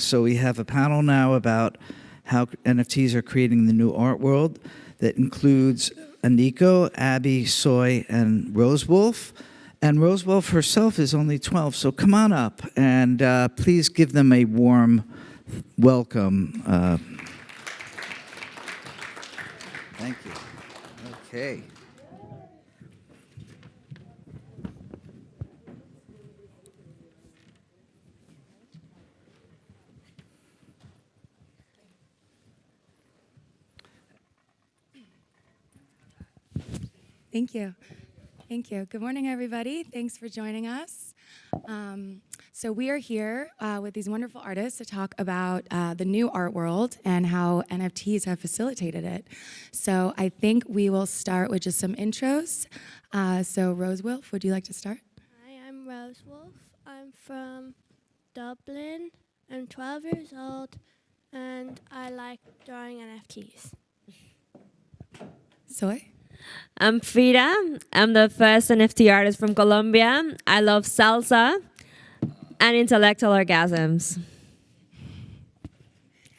So we have a panel now about how NFTs are creating the new art world that includes Aniko, Abby, Soy, and Rosewolf. And Rosewolf herself is only 12, so come on up and please give them a warm welcome. Thank you. Okay. Thank you. Thank you. Good morning, everybody. Thanks for joining us. So we are here with these wonderful artists to talk about the new art world and how NFTs have facilitated it. So I think we will start with just some intros. So Rosewolf, would you like to start? Hi, I'm Rosewolf. I'm from Dublin. I'm 12 years old, and I like drawing NFTs. Soy? I'm Fira. I'm the first NFT artist from Colombia. I love salsa and intellectual orgasms.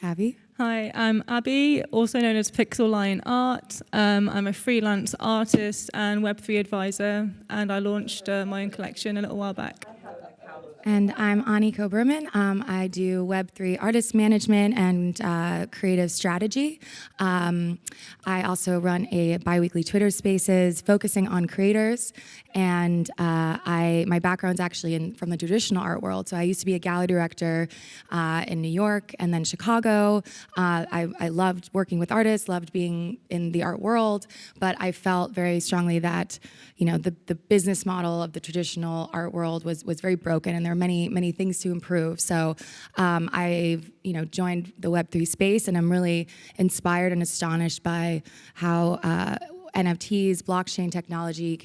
Abby? Hi, I'm Abby, also known as Pixel Line Art. I'm a freelance artist and Web3 advisor, and I launched my own collection a little while back. And I'm Aniko Berman. I do Web3 artist management and creative strategy. I also run a bi-weekly Twitter Spaces focusing on creators. And my background's actually from the traditional art world. So I used to be a gallery director in New York and then Chicago. I loved working with artists, loved being in the art world, but I felt very strongly that, you know, the business model of the traditional art world was very broken, and there are many things to improve. So I've joined the Web3 space, and I'm really inspired and astonished by how NFTs, blockchain technology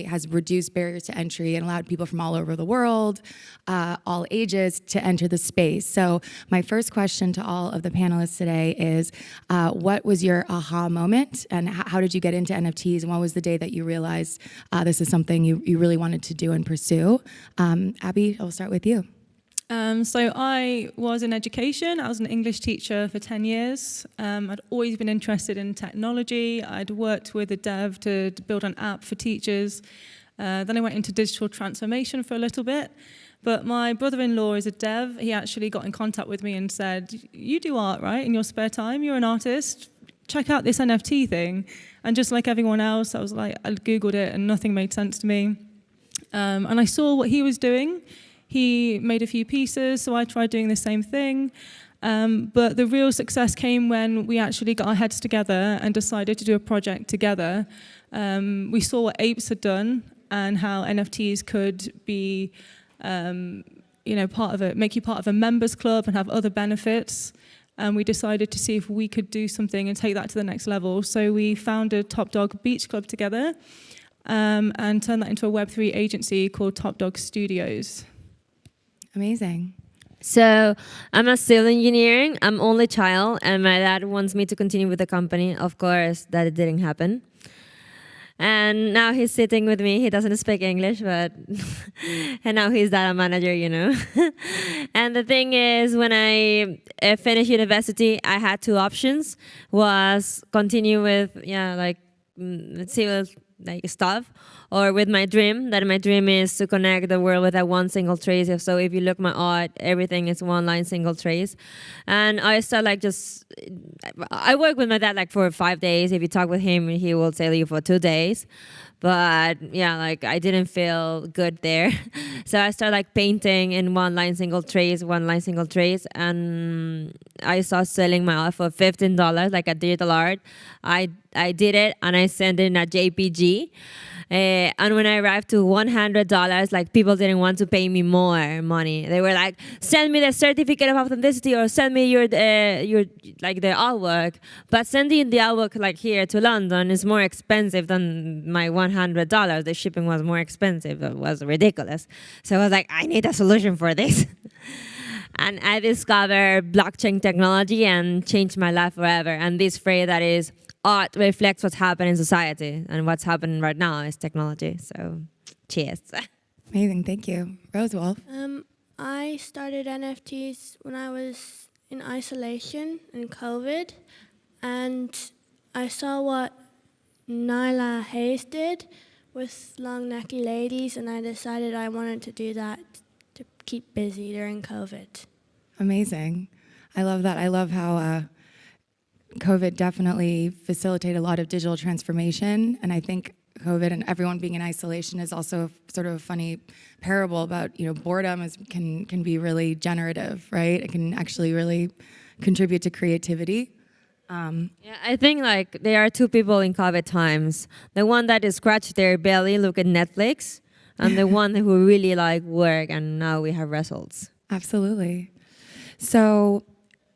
has reduced barriers to entry and allowed people from all over the world, all ages, to enter the space. So my first question to all of the panelists today is, what was your aha moment, and how did you get into NFTs, and what was the day that you realized this is something you really wanted to do and pursue? Abby, I'll start with you. So I was in education. I was an English teacher for 10 years. I'd always been interested in technology. I'd worked with a dev to build an app for teachers. Then I went into digital transformation for a little bit. But my brother-in-law is a dev. He actually got in contact with me and said, "You do art, right, in your spare time? You're an artist. Check out this NFT thing." And just like everyone else, I Googled it and nothing made sense to me. And I saw what he was doing. He made a few pieces, so I tried doing the same thing. But the real success came when we actually got our heads together and decided to do a project together. We saw what apes had done and how NFTs could be, part of it, make you part of a members club and have other benefits. And we decided to see if we could do something and take that to the next level. So we founded Top Dog Beach Club together and turned that into a Web3 agency called Top Dog Studios. Amazing. So I'm a civil engineering. I'm only child, and my dad wants me to continue with the company. Of course, that didn't happen. And now he's sitting with me. He doesn't speak English, but and now he's data manager, And the thing is, when I finished university, I had two options: was continue with civil stuff, or with my dream. That my dream is to connect the world with that one single trace. So if you look my art, everything is one line single trace. And I start I work with my dad for 5 days. If you talk with him, he will tell you for 2 days. But yeah, I didn't feel good there. So I started painting in one line single trace, and I started selling my art for $15, a digital art. I did it, and I sent it in a JPG. And when I arrived to $100, people didn't want to pay me more money. They were like, "Send me the certificate of authenticity, or send me your the artwork." But sending the artwork here to London is more expensive than my $100. The shipping was more expensive. It was ridiculous. So I was like, I need a solution for this. And I discovered blockchain technology and changed my life forever. And this phrase that is, art reflects what's happening in society, and what's happening right now is technology. So, cheers. Amazing, thank you. Rosewolf? I started NFTs when I was in isolation in COVID, and I saw what Nyla Hayes did with long necky ladies, and I decided I wanted to do that to keep busy during COVID. Amazing. I love that. I love how COVID definitely facilitated a lot of digital transformation, and I think COVID and everyone being in isolation is also sort of a funny parable about, boredom can be really generative, right? It can actually really contribute to creativity. Yeah, I think like there are two people in COVID times. The one that is scratch their belly, look at Netflix, and the one who really like work, and now we have results. Absolutely. So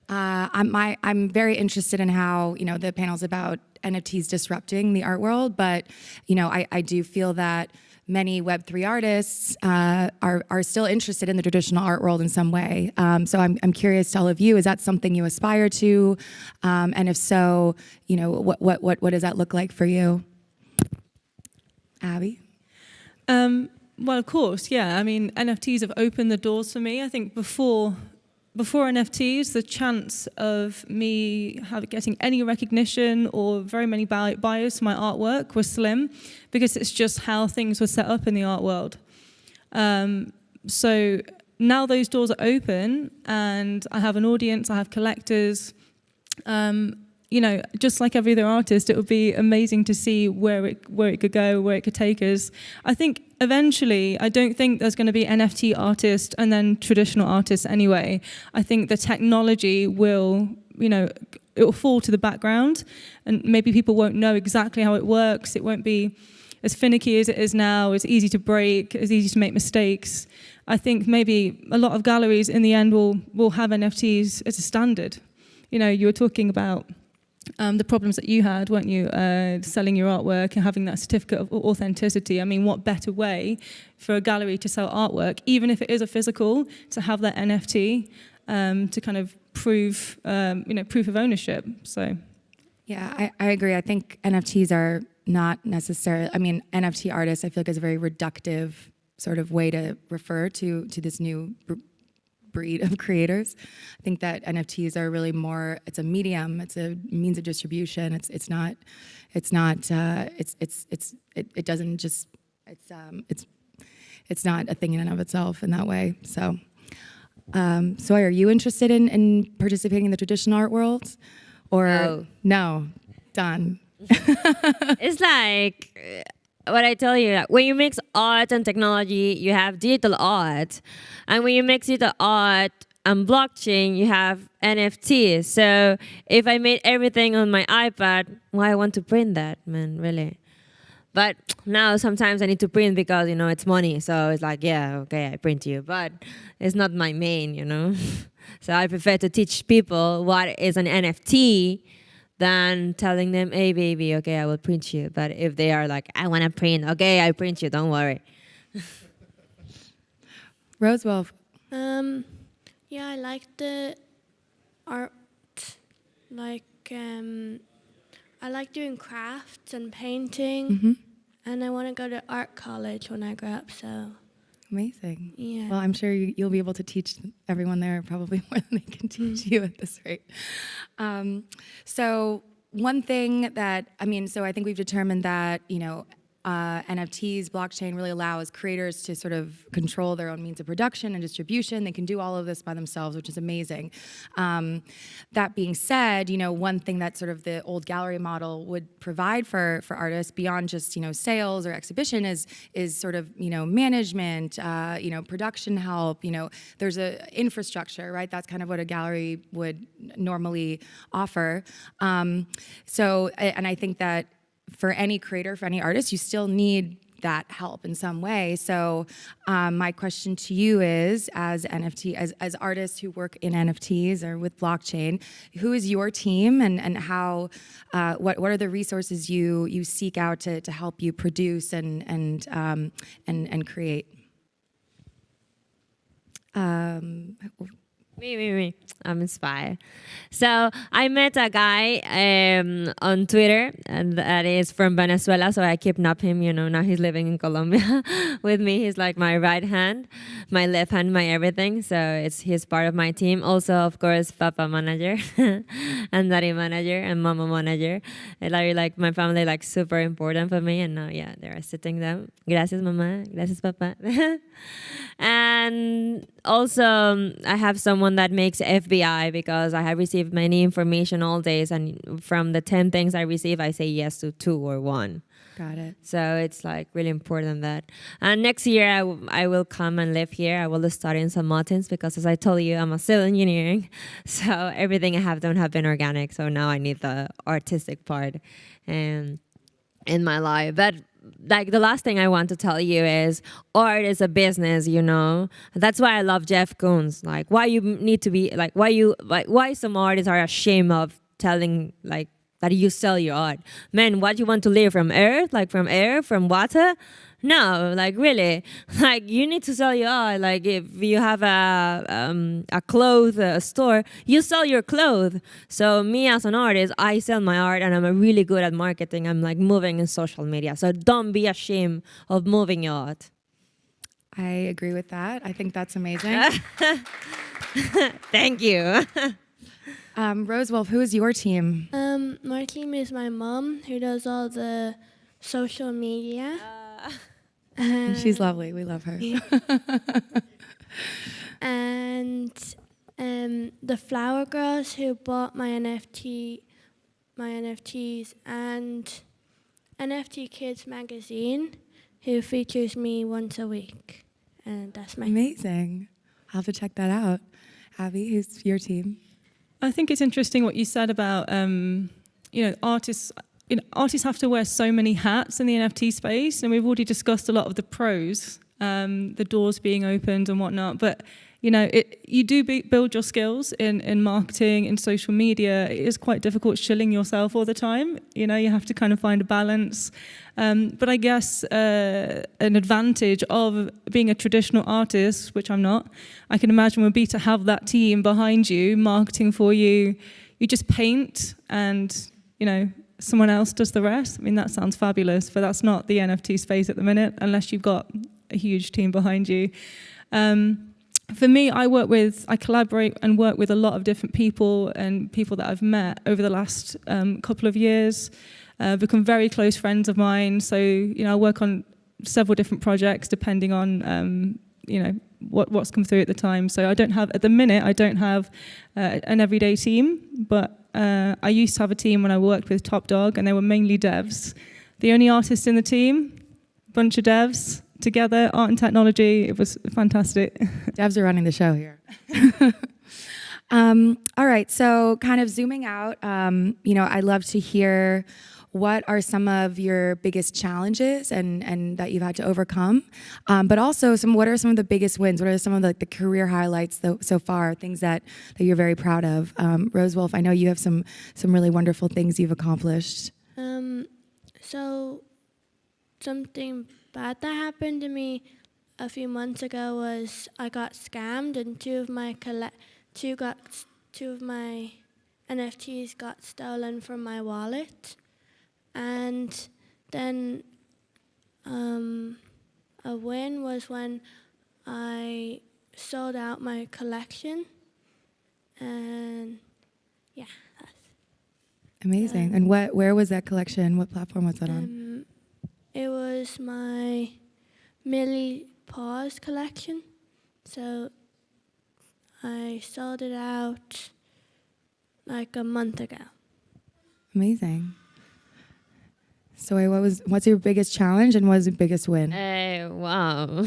I'm very interested in how, the panel's about NFTs disrupting the art world, but, I do feel that many Web3 artists are still interested in the traditional art world in some way. So I'm curious to all of you, is that something you aspire to? And if so, what does that look like for you? Abby? Well, of course, yeah. I mean, NFTs have opened the doors for me. I think before NFTs, the chance of me getting any recognition or very many buyers for my artwork was slim, because it's just how things were set up in the art world. So now those doors are open, and I have an audience, I have collectors. Just like every other artist, it would be amazing to see where it could go, where it could take us. I think eventually, I don't think there's going to be NFT artists and then traditional artists anyway. I think the technology will, it will fall to the background, and maybe people won't know exactly how it works. It won't be as finicky as it is now. It's easy to break, it's easy to make mistakes. I think maybe a lot of galleries in the end will have NFTs as a standard. You were talking about the problems that you had, weren't you, selling your artwork and having that certificate of authenticity. I mean, what better way for a gallery to sell artwork, even if it is a physical, to have that NFT to kind of prove, proof of ownership. So, yeah, I agree. I think NFTs are not necessarily, NFT artists, I feel like is a very reductive sort of way to refer to this new breed of creators. I think that NFTs are really more, it's a medium, it's a means of distribution. It's not a thing in and of itself in that way. So, Soy, are you interested in participating in the traditional art world? Or no? Done. It's like what I tell you, when you mix art and technology, you have digital art. And when you mix digital art and blockchain, you have NFTs. So if I made everything on my iPad, why I want to print that, man, really? But now sometimes I need to print because, it's money. So it's like, yeah, okay, I print you. But it's not my main, So I prefer to teach people what is an NFT than telling them, hey, baby, okay, I will print you. But if they are like, I want to print, okay, I print you, don't worry. Rosewolf. Yeah, I like the art. Like, I like doing crafts and painting, and I want to go to art college when I grow up, so. Amazing. Yeah. Well, I'm sure you'll be able to teach everyone there probably more than they can teach you at this rate. So one thing that, so I think we've determined that, NFTs, blockchain really allows creators to sort of control their own means of production and distribution. They can do all of this by themselves, which is amazing. That being said, one thing that sort of the old gallery model would provide for artists beyond just, sales or exhibition is sort of, management, production help, there's a infrastructure, right? That's kind of what a gallery would normally offer. And I think that for any creator, for any artist, you still need that help in some way. So my question to you is, as artists who work in NFTs or with blockchain, who is your team, and how what are the resources you seek out to help you produce and create? Me. I'm inspired. So I met a guy on Twitter, and that is from Venezuela. So I kidnapped him. Now he's living in Colombia with me. He's like my right hand, my left hand, my everything. So he's part of my team. Also, of course, Papa manager, and Daddy manager, and Mama manager. Like my family, like super important for me. And now, yeah, they are sitting down. Gracias, Mama. Gracias, Papa. And also, I have someone that makes FBI because I have received many information all days, and from the 10 things I receive, I say yes to 2 or 1. Got it. So it's like really important that. And next year I will come and live here. I will study in St. Martin's because, as I told you, I'm a civil engineering. So everything I have don't have been organic. So now I need the artistic part in my life. But like the last thing I want to tell you is art is a business, That's why I love Jeff Koons. Like why you need to be like why some artists are ashamed of telling like that you sell your art. Man, what you want to live from earth, like from air, from water? No, like really, like you need to sell your art. Like if you have a clothes store, you sell your clothes. So me as an artist, I sell my art, and I'm really good at marketing. I'm like moving in social media. So don't be ashamed of moving your art. I agree with that. I think that's amazing. Thank you. Rosewolf, who is your team? My team is my mom, who does all the social media. She's lovely. We love her. And the flower girls who bought my NFTs, and NFT Kids magazine, who features me once a week. And that's my Amazing. I'll have to check that out. Abby, who's your team? I think it's interesting what you said about, artists. Artists have to wear so many hats in the NFT space, and we've already discussed a lot of the pros, the doors being opened and whatnot. But you do build your skills in marketing, in social media. It is quite difficult shilling yourself all the time. You have to kind of find a balance. But I guess an advantage of being a traditional artist, which I'm not, I can imagine would be to have that team behind you, marketing for you. You just paint and, someone else does the rest. I mean, that sounds fabulous, but that's not the NFT space at the minute, unless you've got a huge team behind you. For me, I collaborate and work with a lot of different people and people that I've met over the last couple of years, become very close friends of mine. So, I work on several different projects depending on, what's come through at the time. So at the minute, I don't have an everyday team, but I used to have a team when I worked with Top Dog, and they were mainly devs. The only artist in the team, bunch of devs together, art and technology. It was fantastic. Devs are running the show here. All right, so kind of zooming out, I'd love to hear what are some of your biggest challenges and that you've had to overcome, but also what are some of the biggest wins? What are some of the career highlights so far, things that you're very proud of? Rosewolf, I know you have some really wonderful things you've accomplished. So something bad that happened to me a few months ago was I got scammed, and two of my NFTs got stolen from my wallet. And then a win was when I sold out my collection. And yeah, that's amazing. And where was that collection? What platform was that on? It was my Millie Paws collection. So I sold it out like a month ago. Amazing. So what's your biggest challenge and what was your biggest win? Wow.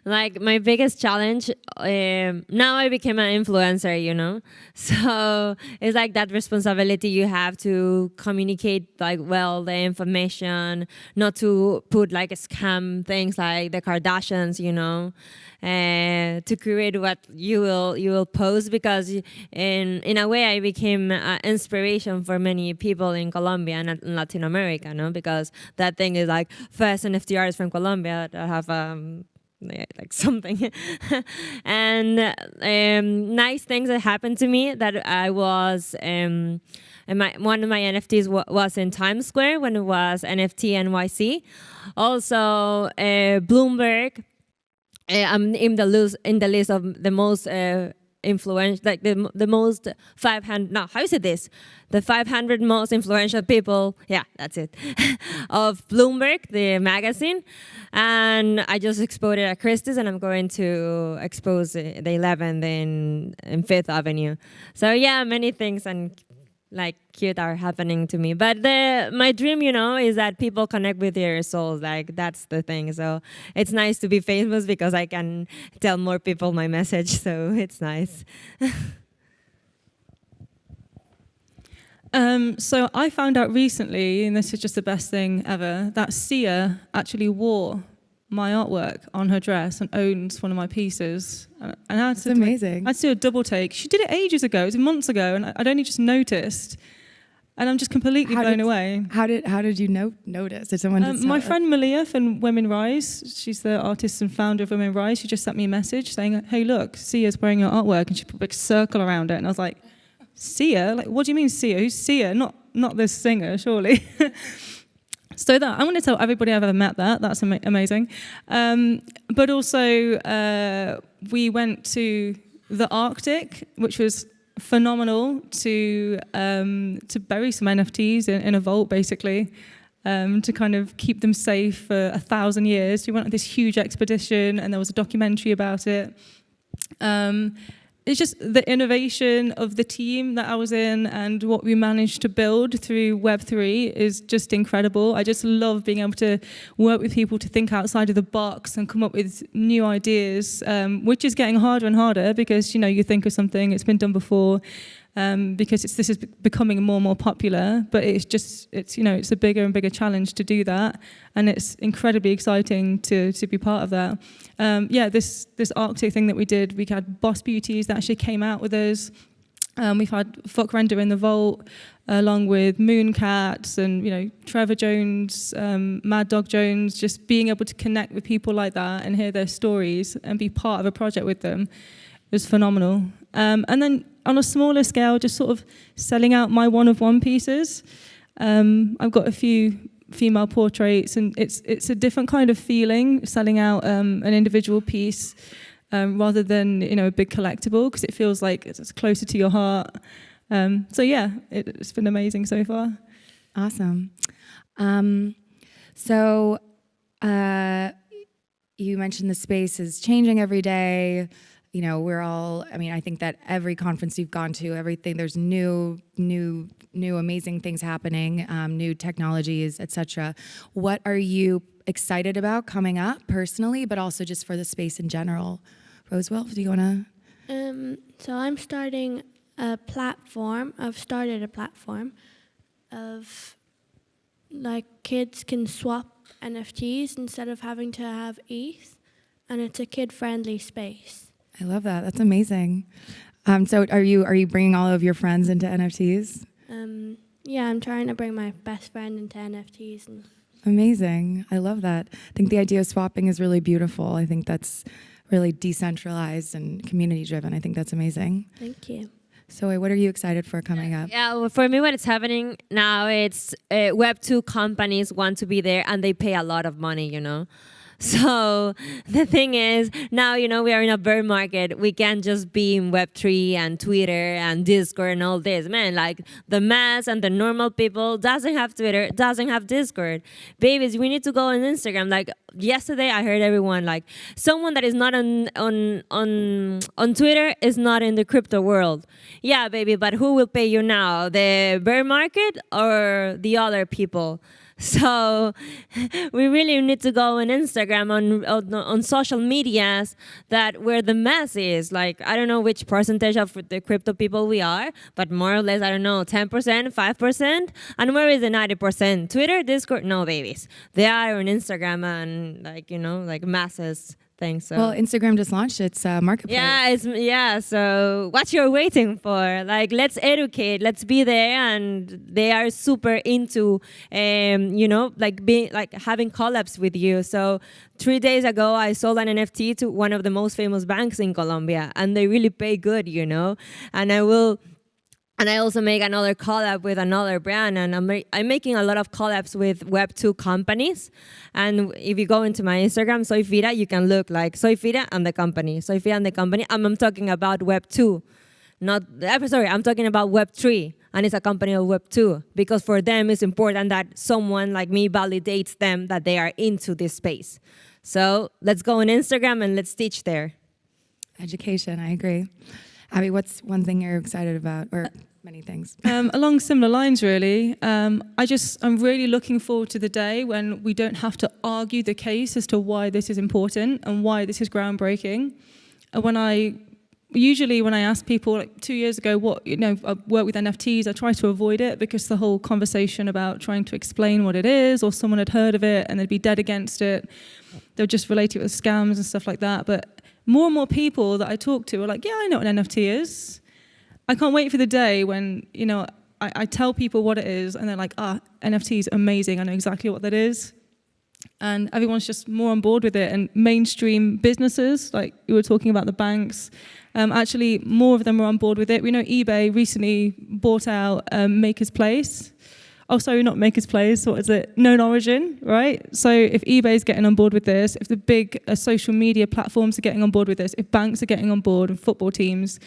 Like my biggest challenge, now I became an influencer, So it's like that responsibility you have to communicate like well the information, not to put like scam things like the Kardashians, to create what you will post, because in a way I became an inspiration for many people in Colombia and Latin America, because that thing is like first NFT artists from Colombia that have like something. And nice things that happened to me that I was, and one of my NFTs was in Times Square when it was NFT NYC. Also, Bloomberg. I'm in the list of the most influential, like the most 500. No, how is it this? The 500 most influential people. Yeah, that's it. Of Bloomberg, the magazine, and I just exposed it at Christie's, and I'm going to expose the 11th in Fifth Avenue. So yeah, many things and like cute are happening to me. But my dream, is that people connect with their souls. Like that's the thing. So it's nice to be famous because I can tell more people my message. So it's nice. So I found out recently, and this is just the best thing ever, that Sia actually wore my artwork on her dress and owns one of my pieces. And That's amazing. I had to do a double take. She did it ages ago. It was months ago, and I'd only just noticed. And I'm just completely blown away. How did you notice? Did someone just my friend Malia from Women Rise, she's the artist and founder of Women Rise, she just sent me a message saying, hey, look, Sia's wearing your artwork. And she put a big circle around it. And I was like, Sia? Like, what do you mean Sia? Who's Sia? Not this singer, surely. So that I'm going to tell everybody I've ever met that. That's amazing. But also, we went to the Arctic, which was phenomenal, to bury some NFTs in a vault, basically, to kind of keep them safe for 1,000 years. We went on this huge expedition, and there was a documentary about it. It's just the innovation of the team that I was in and what we managed to build through Web3 is just incredible. I just love being able to work with people to think outside of the box and come up with new ideas, which is getting harder and harder because, you think of something, it's been done before, because this is becoming more and more popular, but it's a bigger and bigger challenge to do that, and it's incredibly exciting to be part of that. This Arctic thing that we did, we had Boss Beauties that actually came out with us. We've had Fuck Render in the Vault, along with Mooncats and Trevor Jones, Mad Dog Jones, just being able to connect with people like that and hear their stories and be part of a project with them was phenomenal. And then on a smaller scale, just sort of selling out my one-of-one pieces. I've got a few female portraits, and it's a different kind of feeling selling out an individual piece rather than a big collectible, because it feels like it's closer to your heart. It's been amazing so far. Awesome. So you mentioned the space is changing every day. I think that every conference you've gone to, everything, there's new amazing things happening, new technologies, etc. What are you excited about coming up personally, but also just for the space in general? Rosewolf, do you want to? So I'm starting a platform. I've started a platform of like kids can swap NFTs instead of having to have ETH, and it's a kid-friendly space. I love that. That's amazing. So are you bringing all of your friends into NFTs? I'm trying to bring my best friend into NFTs. Amazing. I love that. I think the idea of swapping is really beautiful. I think that's really decentralized and community-driven. I think that's amazing. Thank you. So what are you excited for coming up? Yeah, well, for me, what is happening now, it's Web2 companies want to be there, and they pay a lot of money, So the thing is, now, we are in a bear market. We can't just be in Web3 and Twitter and Discord and all this. Man, like the mass and the normal people doesn't have Twitter, doesn't have Discord. Babies, we need to go on Instagram. Like yesterday, I heard everyone, like someone that is not on Twitter is not in the crypto world. Yeah, baby, but who will pay you now? The bear market or the other people? So we really need to go on Instagram, on social medias, that where the mass is. Like, I don't know which percentage of the crypto people we are, but more or less, 10%, 5%. And where is the 90%? Twitter, Discord? No, babies. They are on Instagram and like masses thing. So Well, Instagram just launched its marketplace. So what you're waiting for? Like, let's educate, let's be there, and they are super into, having collabs with you. So 3 days ago, I sold an NFT to one of the most famous banks in Colombia, and they really pay good, And I also make another collab with another brand, and I'm making a lot of collabs with Web2 companies. And if you go into my Instagram, Soy Fira, you can look like Soy Fira and the company. Soy Fira and the company. I'm talking about Web2. I'm talking about Web3, and it's a company of Web2. Because for them, it's important that someone like me validates them that they are into this space. So let's go on Instagram and let's teach there. Education, I agree. Abby, what's one thing you're excited about, or many things? Along similar lines, really. I'm really looking forward to the day when we don't have to argue the case as to why this is important and why this is groundbreaking. And when I ask people, like 2 years ago, I work with NFTs, I try to avoid it because the whole conversation about trying to explain what it is, or someone had heard of it and they'd be dead against it. They'll just relate it with scams and stuff like that. But more and more people that I talk to are like, yeah, I know what an NFT is. I can't wait for the day when, I tell people what it is and they're like, NFT is amazing. I know exactly what that is. And everyone's just more on board with it. And mainstream businesses, like you were talking about the banks, actually more of them are on board with it. We know eBay recently bought out Maker's Place. Oh, sorry, not Maker's Place, what is it? Known Origin, right? So if eBay's getting on board with this, if the big social media platforms are getting on board with this, if banks are getting on board and football teams,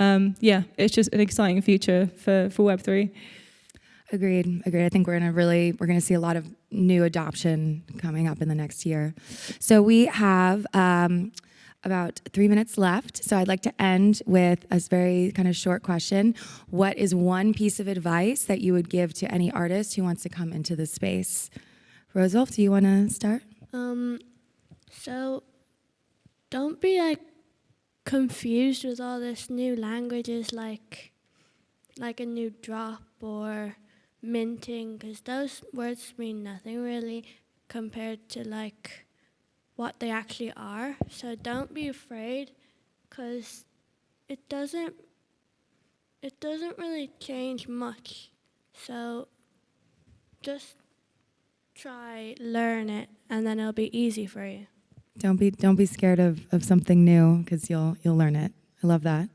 it's just an exciting future for Web3. Agreed. I think we're going to see a lot of new adoption coming up in the next year. So we have about 3 minutes left. So I'd like to end with a very kind of short question. What is one piece of advice that you would give to any artist who wants to come into the space? Rosewolf, do you want to start? So don't be confused with all this new languages like a new drop or minting, because those words mean nothing really compared to what they actually are. So don't be afraid, because it doesn't really change much. So just learn it, and then it'll be easy for you. Don't be scared of something new, because you'll learn it. I love that.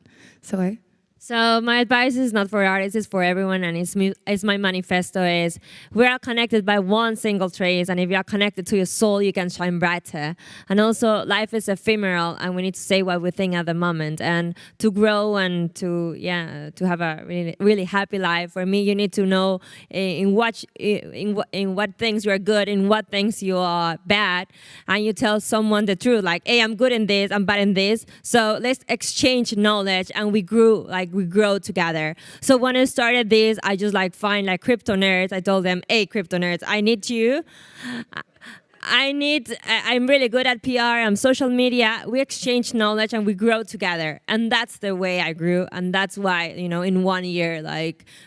So my advice is not for artists, it's for everyone, and it's my manifesto is we are connected by one single trace, and if you are connected to your soul, you can shine brighter. And also, life is ephemeral, and we need to say what we think at the moment. And to grow and to have a really, really happy life, for me, you need to know in what things you are good, in what things you are bad, and you tell someone the truth, like, hey, I'm good in this, I'm bad in this. So let's exchange knowledge, and we grow together. So when I started this, I just find crypto nerds. I told them, hey, crypto nerds, I need you. I'm really good at PR, I'm social media. We exchange knowledge and we grow together. And that's the way I grew. And that's why, in 1 year,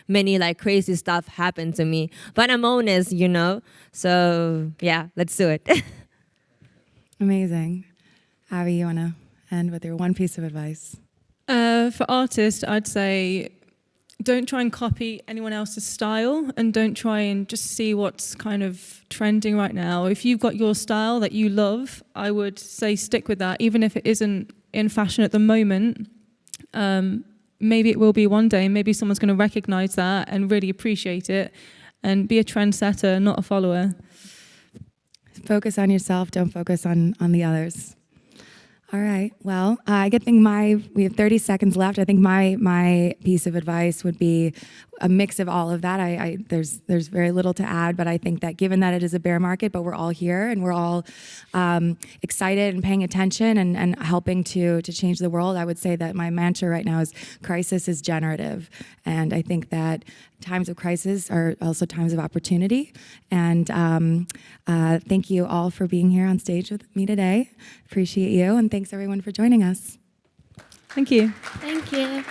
many crazy stuff happened to me. But I'm honest, So yeah, let's do it. Amazing. Abby, you want to end with your one piece of advice? For artists, I'd say don't try and copy anyone else's style, and don't try and just see what's kind of trending right now. If you've got your style that you love, I would say stick with that, even if it isn't in fashion at the moment. Maybe it will be one day. Maybe someone's going to recognize that and really appreciate it, and be a trendsetter, not a follower. Focus on yourself, don't focus on the others. All right. Well, I think we have 30 seconds left. I think my piece of advice would be a mix of all of that. There's very little to add, but I think that given that it is a bear market, but we're all here and we're all excited and paying attention and helping to change the world, I would say that my mantra right now is crisis is generative. And I think that times of crisis are also times of opportunity. And thank you all for being here on stage with me today. Appreciate you, and thanks everyone for joining us. Thank you. Thank you.